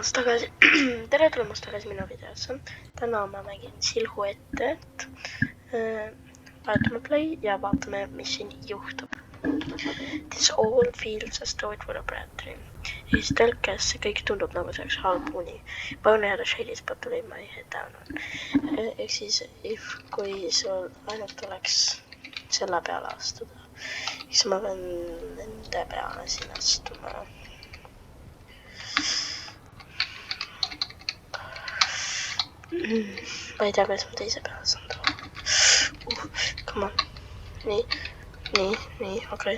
tulemast tagasi tere tulemast tagasi minu videosse. Täna ma mängin Silhouette'd. Vajutame play ja vaatame, mis siin juhtub. This all feels as though it were a bad dream. His tõlkes see kõik tundub nagu see oleks halb uni. Bone had a shady spot to lay my head down on. Ehk siis, kui sul ainult oleks selle peale astuda, siis ma pean nende peale siin astuma. Ma ei tea, kuidas ma teise peale saan tuua. Come on. Nii, okei.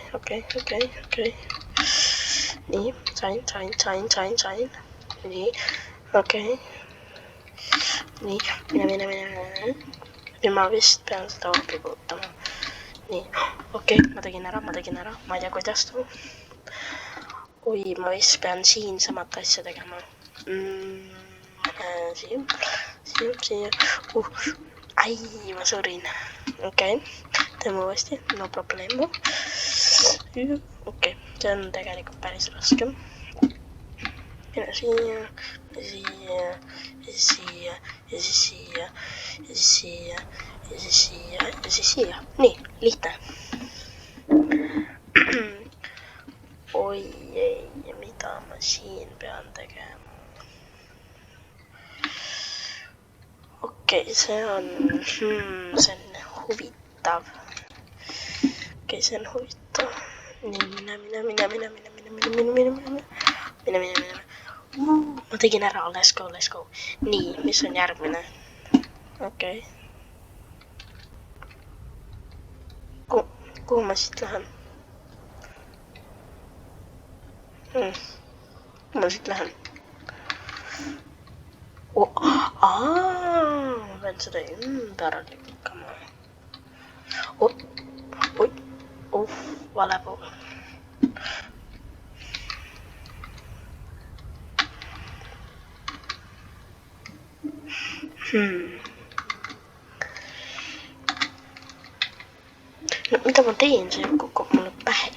Nii, sain. Nii, okei. Nii, mine. Nüüd ma vist pean seda hoopi puutama. Nii, okei, ma tegin ära. Ma ei tea, kuidas tuu. Oi, ma vist pean siin samat asja tegema. Siia. Ai, ma surin. Okei, teeme uuesti, no probleemo. Okei, see on tegelikult päris raske. Mine siia, ja siis siia. Nii, lihtne. Oi ei, mida ma siin pean tegema? Okei, see on huvitav. See on huvitav. Nii, mine. Ma tegin ära, let's go. Nii, mis on järgmine? Okei. Kuhu ma siit lähen? Kuhu ma siit lähen? Ma pean seda ümber lükkama. Vale pool. Mida ma teen, see kukub mulle pähe.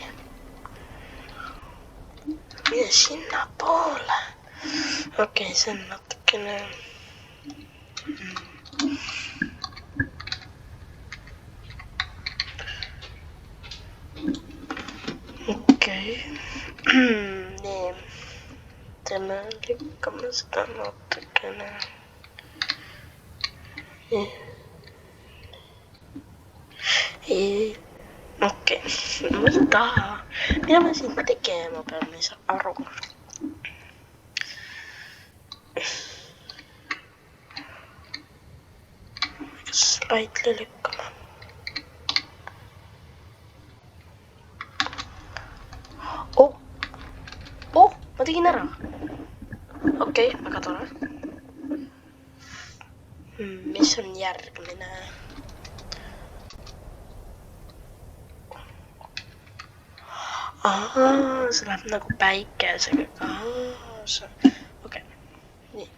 Mine sinna poole. Okei, see on natukene... Okei. Nii. Teeme lükkame seda natukene. Okei. Mida ma siin tegema pean, ma ei saa aru. Kas slaidle lükkama? Ma tegin ära. Okei, väga tore. Mis on järgmine? See läheb nagu päikesega kaasa. Okei, nii.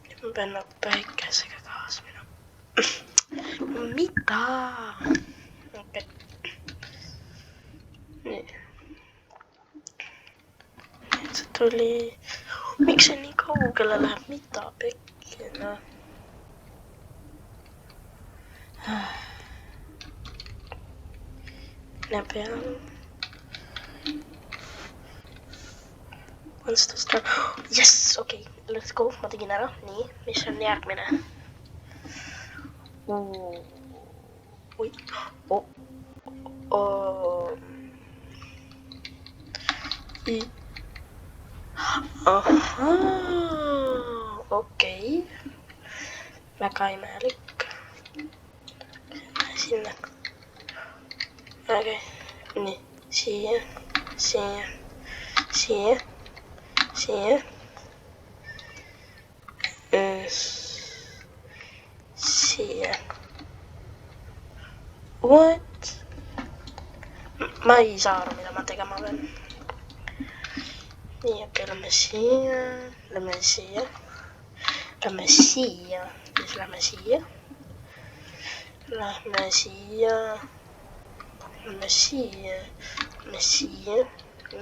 Nüüd ma pean nagu päikesega kaasa minema. Mida? Okei. Nii. See tuli... Miks see nii kaugele läheb? Mida pekkina? Mine peale. Once the start... Yes! Okei, let's go. Ma tegin ära. Nii, mis on järgmine? Oi. Okei. Väga imelik. Sinna. Okei. Nii. Siia. What? Ma ei saa aru, mida ma tegema pean. Nii, okei, lähme siia.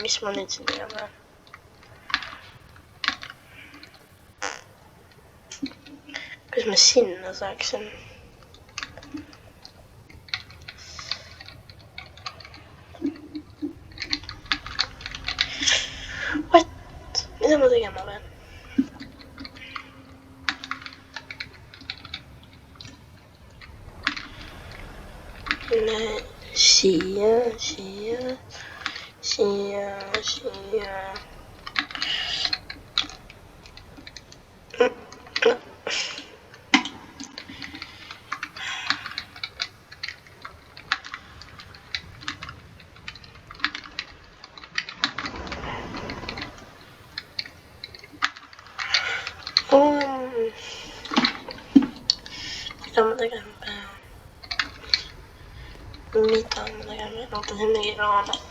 Mis ma nüüd siin tegema? Kas ma sinna saaksin? What? Mida ma tegema pean? Siia, siia, siia, siia. Mitä mä tegema pean? Mitä mä tegema? Otasin mingi raamat.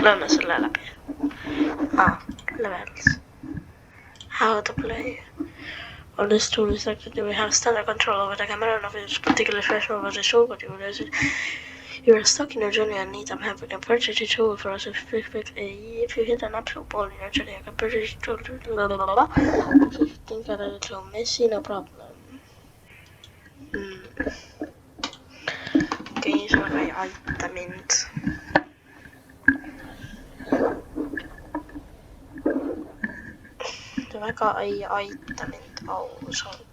Lööme selle läbi. Levels. How to play. On this tool is selected, we have standard control over the camera and of its particular fresh over the show, but you are stuck in your journey and need some help. You can purchase a tool for us if you hit an absolute ball in your journey. You can purchase a tool. If you think that it's a little messy, no problem. Okei, se ei aita mind. Se väga ei aita mind ausalt.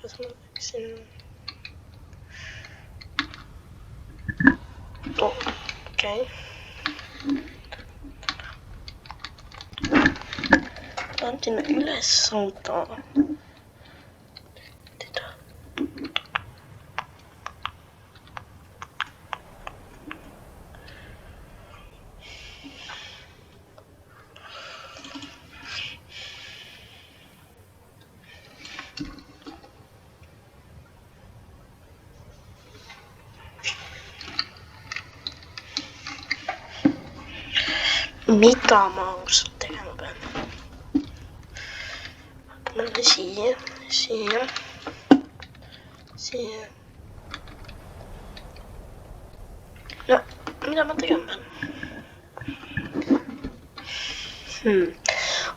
Kas ma võiksin... Okei. Tahan sinna üles saada. Mitä mä ausalt tegema pean? Mä olen siia, siia, siia. No, mitä mä tegema pean?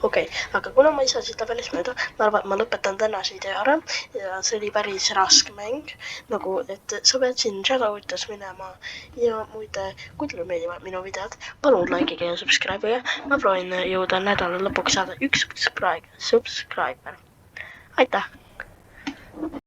Okei, aga kuna ma ei saa siit tabelis mööda, ma arvan, et ma lõpetan tänase video ära ja see oli päris raske mäng. Nagu, et sa pead siin shadow'ites minema ja muide, kui teile meeldivad minu videod, palun likeige ja subscribe'ige. Ma proovin jõuda nädala lõpuks saada 1 subscriber. Aitäh!